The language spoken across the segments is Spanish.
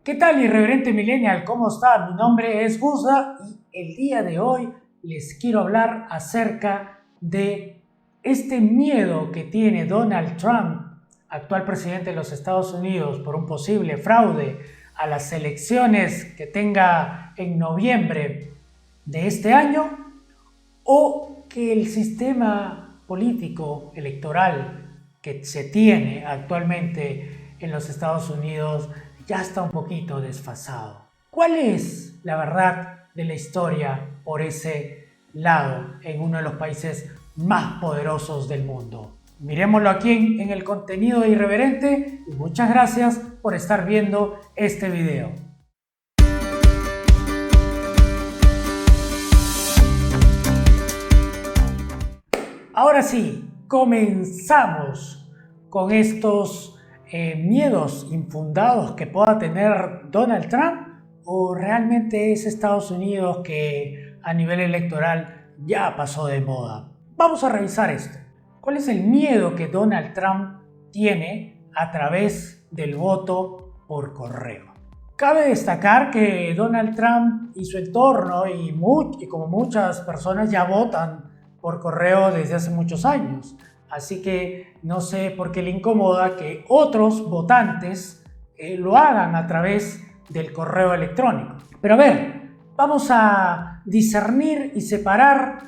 ¿Qué tal, irreverente millennial? ¿Cómo está? Mi nombre es Gusa y el día de hoy les quiero hablar acerca de este miedo que tiene Donald Trump, actual presidente de los Estados Unidos, por un posible fraude a las elecciones que tenga en noviembre de este año, o que el sistema político electoral que se tiene actualmente en los Estados Unidos ya está un poquito desfasado. ¿Cuál es la verdad de la historia por ese lado en uno de los países más poderosos del mundo? Miremoslo aquí en el contenido irreverente y muchas gracias por estar viendo este video. Ahora sí, comenzamos con estos miedos infundados que pueda tener Donald Trump, o realmente es Estados Unidos que a nivel electoral ya pasó de moda. Vamos a revisar esto. ¿Cuál es el miedo que Donald Trump tiene a través del voto por correo? Cabe destacar que Donald Trump y su entorno y como muchas personas ya votan por correo desde hace muchos años. Así que no sé por qué le incomoda que otros votantes lo hagan a través del correo electrónico. Pero a ver, vamos a discernir y separar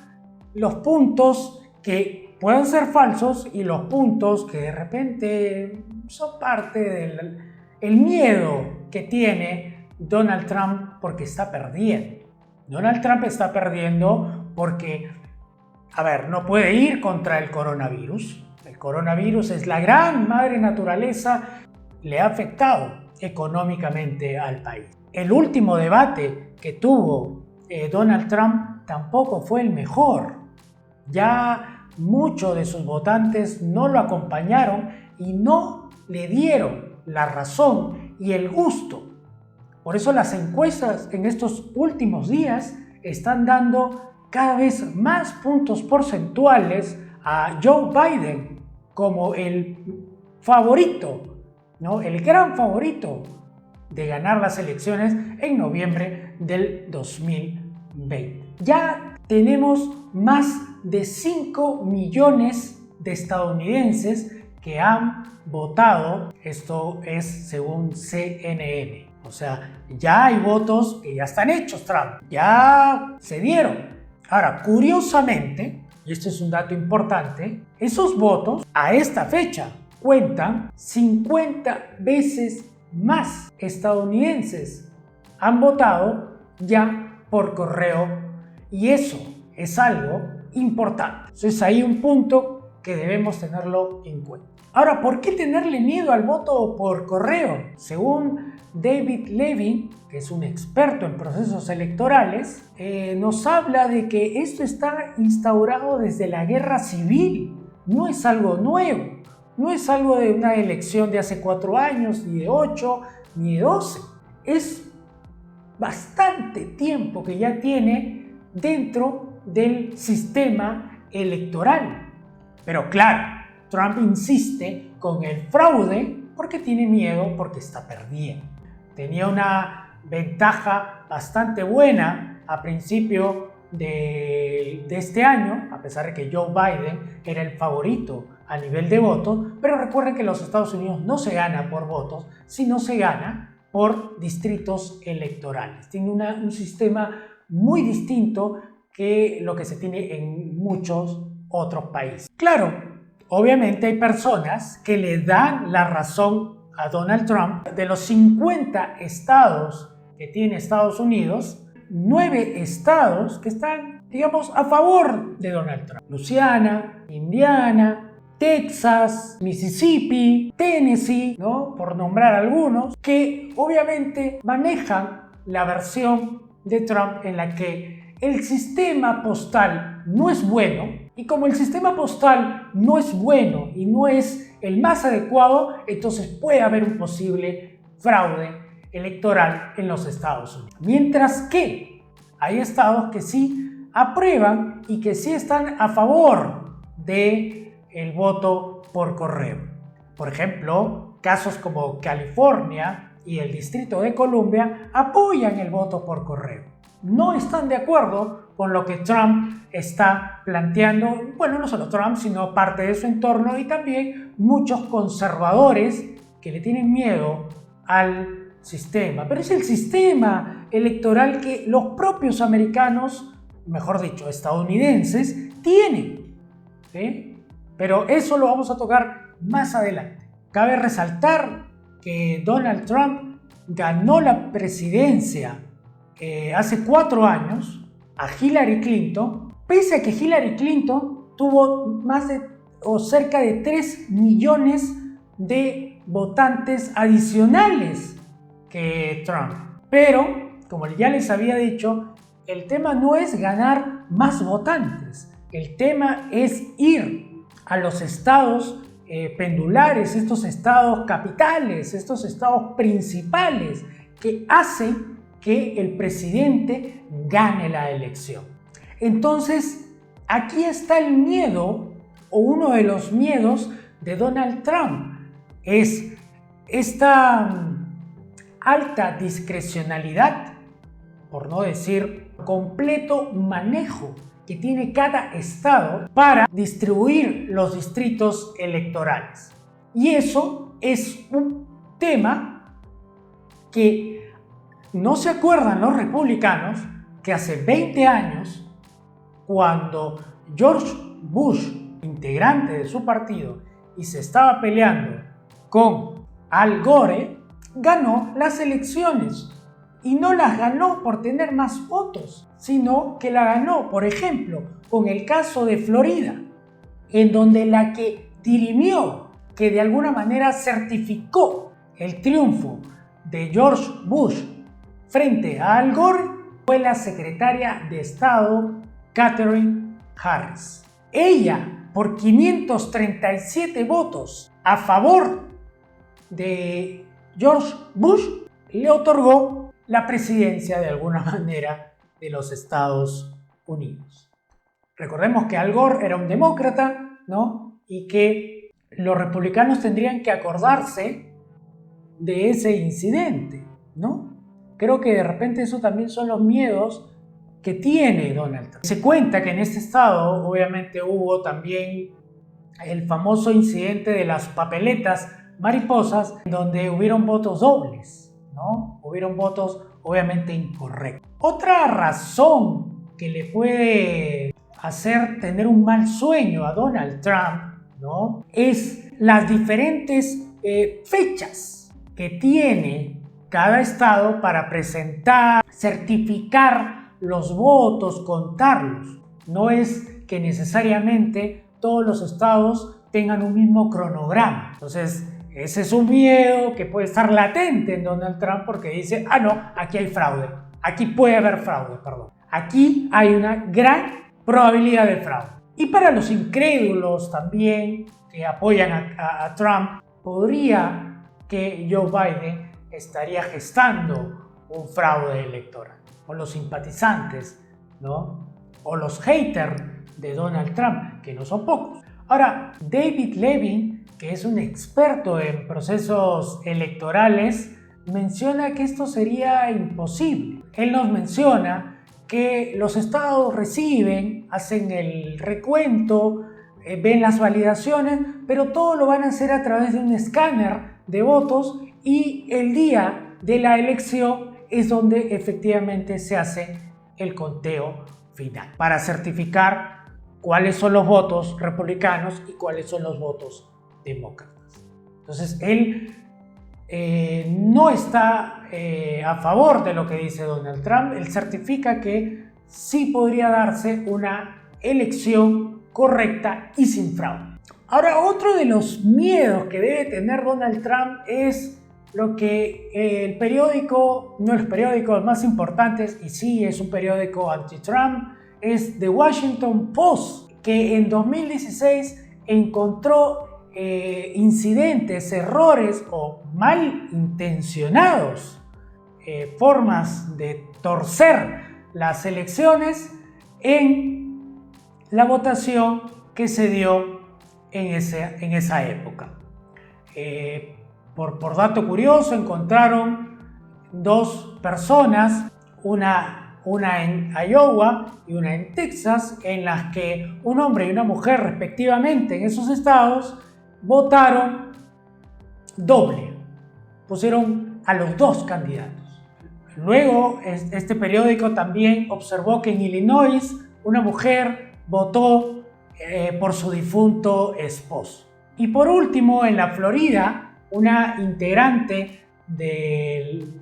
los puntos que puedan ser falsos y los puntos que de repente son parte del miedo que tiene Donald Trump porque está perdiendo. Donald Trump está perdiendo porque, a ver, no puede ir contra el coronavirus. El coronavirus es la gran madre naturaleza, le ha afectado económicamente al país. El último debate que tuvo Donald Trump tampoco fue el mejor. Ya muchos de sus votantes no lo acompañaron y no le dieron la razón y el gusto. Por eso las encuestas en estos últimos días están dando cada vez más puntos porcentuales a Joe Biden como el favorito, ¿no? El gran favorito de ganar las elecciones en noviembre del 2020. Ya tenemos más de 5 millones de estadounidenses que han votado, esto es según CNN. O sea, ya hay votos que ya están hechos, Trump, ya se dieron. Ahora, curiosamente, y esto es un dato importante, esos votos a esta fecha cuentan 50 veces más estadounidenses han votado ya por correo, y eso es algo importante. Entonces hay un punto que debemos tenerlo en cuenta. Ahora, ¿por qué tenerle miedo al voto por correo? Según David Levy, que es un experto en procesos electorales, nos habla de que esto está instaurado desde la guerra civil. No es algo nuevo, no es algo de una elección de hace 4 años, ni de 8, ni de 12. Es bastante tiempo que ya tiene dentro del sistema electoral. Pero claro, Trump insiste con el fraude porque tiene miedo, porque está perdiendo. Tenía una ventaja bastante buena a principio de este año, a pesar de que Joe Biden era el favorito a nivel de votos, pero recuerden que en los Estados Unidos no se gana por votos, sino se gana por distritos electorales. Tiene un sistema muy distinto que lo que se tiene en muchos otros países. Claro, obviamente hay personas que le dan la razón a Donald Trump. De los 50 estados que tiene Estados Unidos, 9 estados que están, digamos, a favor de Donald Trump. Luisiana, Indiana, Texas, Mississippi, Tennessee, ¿no? Por nombrar algunos, que obviamente manejan la versión de Trump en la que el sistema postal no es bueno. Y como el sistema postal no es bueno y no es el más adecuado, entonces puede haber un posible fraude electoral en los Estados Unidos. Mientras que hay estados que sí aprueban y que sí están a favor del voto por correo. Por ejemplo, casos como California, y el Distrito de Columbia apoyan el voto por correo. No están de acuerdo con lo que Trump está planteando, bueno, no solo Trump, sino parte de su entorno y también muchos conservadores que le tienen miedo al sistema. Pero es el sistema electoral que los propios americanos, mejor dicho, estadounidenses, tienen, ¿sí? Pero eso lo vamos a tocar más adelante. Cabe resaltar que Donald Trump ganó la presidencia hace 4 años a Hillary Clinton, pese a que Hillary Clinton tuvo más de o cerca de 3 millones de votantes adicionales que Trump. Pero, como ya les había dicho, el tema no es ganar más votantes, el tema es ir a los estados pendulares, estos estados capitales, estos estados principales que hacen que el presidente gane la elección. Entonces, aquí está el miedo, o uno de los miedos de Donald Trump, es esta alta discrecionalidad, por no decir completo manejo que tiene cada estado para distribuir los distritos electorales. Y eso es un tema que no se acuerdan los republicanos que hace 20 años, cuando George Bush, integrante de su partido, y se estaba peleando con Al Gore, ganó las elecciones. Y no las ganó por tener más votos, sino que la ganó, por ejemplo, con el caso de Florida, en donde la que dirimió, que de alguna manera certificó el triunfo de George Bush frente a Al Gore, fue la secretaria de Estado Katherine Harris. Ella, por 537 votos a favor de George Bush, le otorgó la presidencia de alguna manera de los Estados Unidos. Recordemos que Al Gore era un demócrata, ¿no? Y que los republicanos tendrían que acordarse de ese incidente, ¿no? Creo que de repente eso también son los miedos que tiene Donald Trump. Se cuenta que en este estado obviamente hubo también el famoso incidente de las papeletas mariposas, donde hubieron votos dobles, ¿no? Hubieron votos obviamente incorrectos. Otra razón que le puede hacer tener un mal sueño a Donald Trump, ¿no?, es las diferentes fechas que tiene cada estado para presentar, certificar los votos, contarlos. No es que necesariamente todos los estados tengan un mismo cronograma. Entonces, ese es un miedo que puede estar latente en Donald Trump, porque dice, no, aquí hay fraude, aquí puede haber fraude, perdón. Aquí hay una gran probabilidad de fraude. Y para los incrédulos también que apoyan a Trump, podría que Joe Biden estaría gestando un fraude electoral. O los simpatizantes, ¿no?, o los haters de Donald Trump, que no son pocos. Ahora, David Levin, que es un experto en procesos electorales, menciona que esto sería imposible. Él nos menciona que los estados reciben, hacen el recuento, ven las validaciones, pero todo lo van a hacer a través de un escáner de votos, y el día de la elección es donde efectivamente se hace el conteo final para certificar cuáles son los votos republicanos y cuáles son los votos demócratas. Entonces él no está a favor de lo que dice Donald Trump. Él certifica que sí podría darse una elección correcta y sin fraude. Ahora, otro de los miedos que debe tener Donald Trump es lo que el periódico, uno de los periódicos más importantes, y sí es un periódico anti-Trump, es The Washington Post, que en 2016 encontró incidentes, errores o malintencionados, formas de torcer las elecciones en la votación que se dio en esa época. Por dato curioso, encontraron dos personas, una en Iowa y una en Texas, en las que un hombre y una mujer respectivamente en esos estados votaron doble, pusieron a los dos candidatos. Luego, este periódico también observó que en Illinois una mujer votó por su difunto esposo. Y por último, en la Florida, una integrante del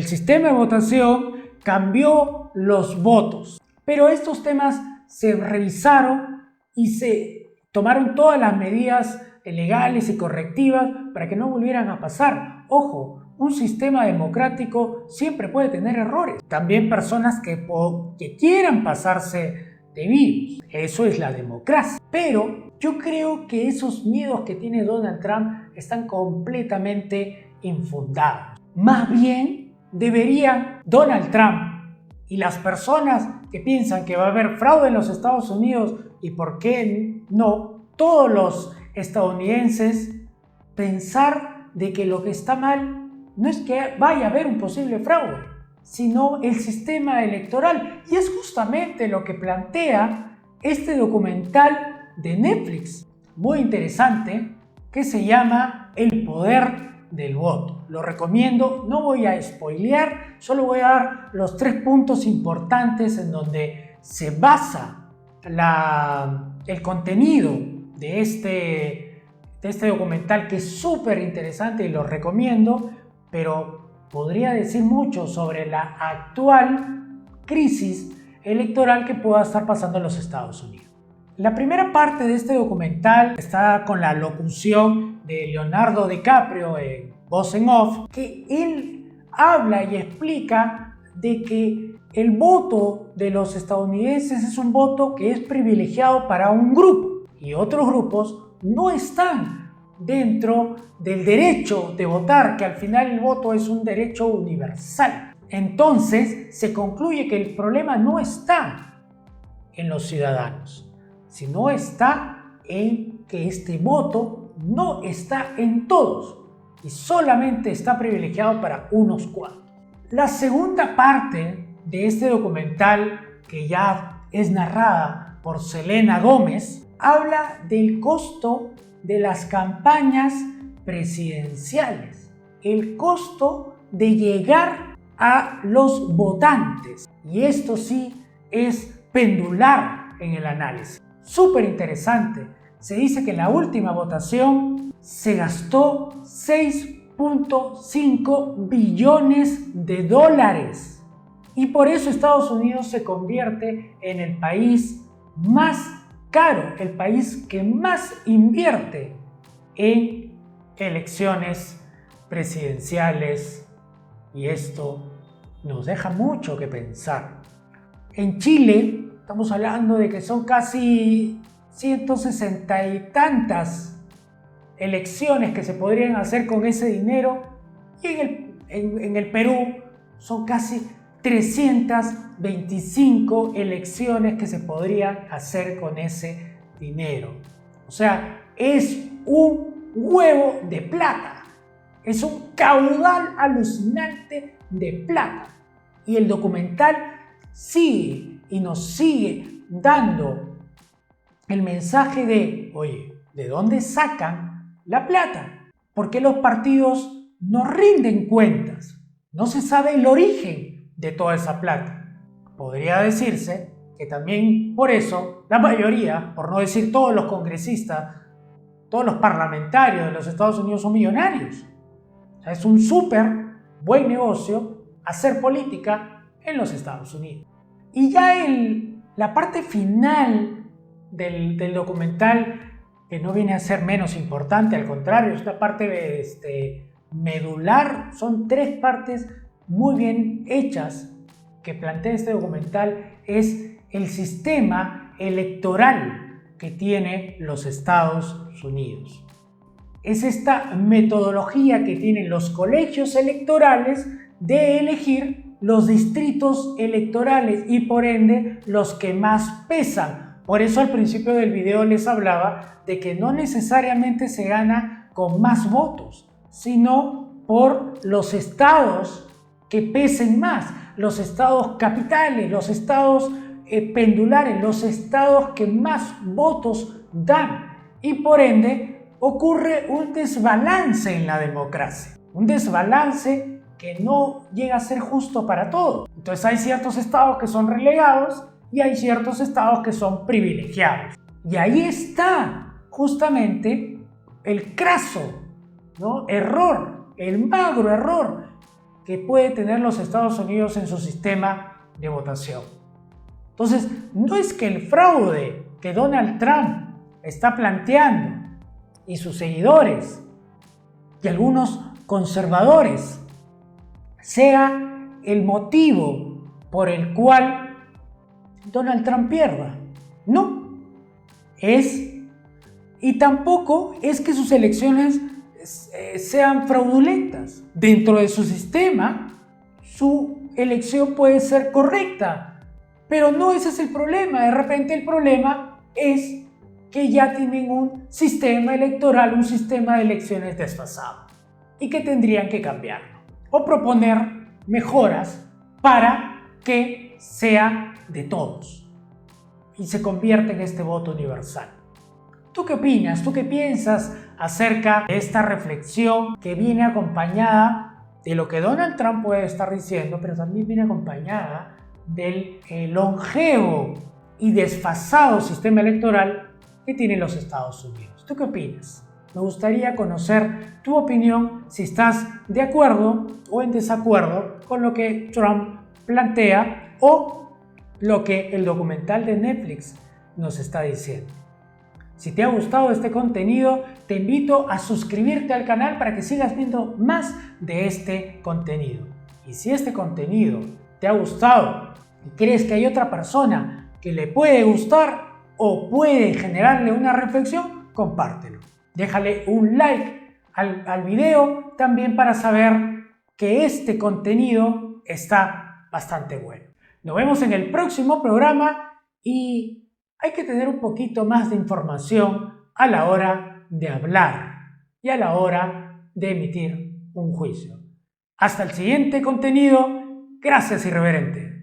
sistema de votación cambió los votos. Pero estos temas se revisaron y se tomaron todas las medidas legales y correctivas para que no volvieran a pasar. Ojo, un sistema democrático siempre puede tener errores. También personas que quieran pasarse de vivos. Eso es la democracia. Pero yo creo que esos miedos que tiene Donald Trump están completamente infundados. Más bien, deberían Donald Trump y las personas que piensan que va a haber fraude en los Estados Unidos y por qué no, todos los estadounidenses, pensar de que lo que está mal no es que vaya a haber un posible fraude, sino el sistema electoral. Y es justamente lo que plantea este documental de Netflix, muy interesante, que se llama El poder del voto. Lo recomiendo, no voy a spoilear, solo voy a dar los 3 puntos importantes en donde se basa el contenido de este documental, que es súper interesante y lo recomiendo, pero podría decir mucho sobre la actual crisis electoral que pueda estar pasando en los Estados Unidos. La primera parte de este documental está con la locución de Leonardo DiCaprio en Voz en Off, que él habla y explica de que el voto de los estadounidenses es un voto que es privilegiado para un grupo y otros grupos no están dentro del derecho de votar, que al final el voto es un derecho universal. Entonces se concluye que el problema no está en los ciudadanos, sino está en que este voto no está en todos y solamente está privilegiado para unos cuantos. La segunda parte de este documental, que ya es narrada por Selena Gómez, habla del costo de las campañas presidenciales, el costo de llegar a los votantes. Y esto sí es pendular en el análisis. Súper interesante. Se dice que en la última votación se gastó 6.5 billones de dólares. Y por eso Estados Unidos se convierte en el país más caro, el país que más invierte en elecciones presidenciales. Y esto nos deja mucho que pensar. En Chile estamos hablando de que son casi 160 y tantas elecciones que se podrían hacer con ese dinero, y en el Perú son casi 325 elecciones que se podrían hacer con ese dinero. O sea, es un huevo de plata, es un caudal alucinante de plata. Y el documental sigue y nos sigue dando el mensaje de, oye, ¿de dónde sacan la plata? ¿Por qué los partidos no rinden cuentas? No se sabe el origen de toda esa plata. Podría decirse que también por eso la mayoría, por no decir todos los congresistas, todos los parlamentarios de los Estados Unidos son millonarios. O sea, es un súper buen negocio hacer política en los Estados Unidos. Y ya la parte final del documental, que no viene a ser menos importante, al contrario, es una parte medular. Son 3 partes muy bien hechas que plantea este documental. Es el sistema electoral que tiene los Estados Unidos. Es esta metodología que tienen los colegios electorales de elegir los distritos electorales y por ende los que más pesan. Por eso al principio del video les hablaba de que no necesariamente se gana con más votos, sino por los estados que pesen más, los estados capitales, los estados pendulares, los estados que más votos dan. Y por ende ocurre un desbalance en la democracia, un desbalance que no llega a ser justo para todos. Entonces hay ciertos estados que son relegados y hay ciertos estados que son privilegiados. Y ahí está justamente el craso, ¿no?, error, el magro error que puede tener los Estados Unidos en su sistema de votación. Entonces, no es que el fraude que Donald Trump está planteando y sus seguidores y algunos conservadores sea el motivo por el cual Donald Trump pierda. No, y tampoco es que sus elecciones sean fraudulentas. Dentro de su sistema, su elección puede ser correcta, pero no ese es el problema. De repente el problema es que ya tienen un sistema electoral, un sistema de elecciones desfasado y que tendrían que cambiarlo o proponer mejoras para que sea de todos y se convierta en este voto universal. ¿Tú qué opinas? ¿Tú qué piensas acerca de esta reflexión que viene acompañada de lo que Donald Trump puede estar diciendo, pero también viene acompañada del longevo y desfasado sistema electoral que tienen los Estados Unidos? ¿Tú qué opinas? Me gustaría conocer tu opinión, si estás de acuerdo o en desacuerdo con lo que Trump plantea o lo que el documental de Netflix nos está diciendo. Si te ha gustado este contenido, te invito a suscribirte al canal para que sigas viendo más de este contenido. Y si este contenido te ha gustado y crees que hay otra persona que le puede gustar o puede generarle una reflexión, compártelo. Déjale un like al video también para saber que este contenido está bastante bueno. Nos vemos en el próximo programa y hay que tener un poquito más de información a la hora de hablar y a la hora de emitir un juicio. Hasta el siguiente contenido. Gracias, irreverente.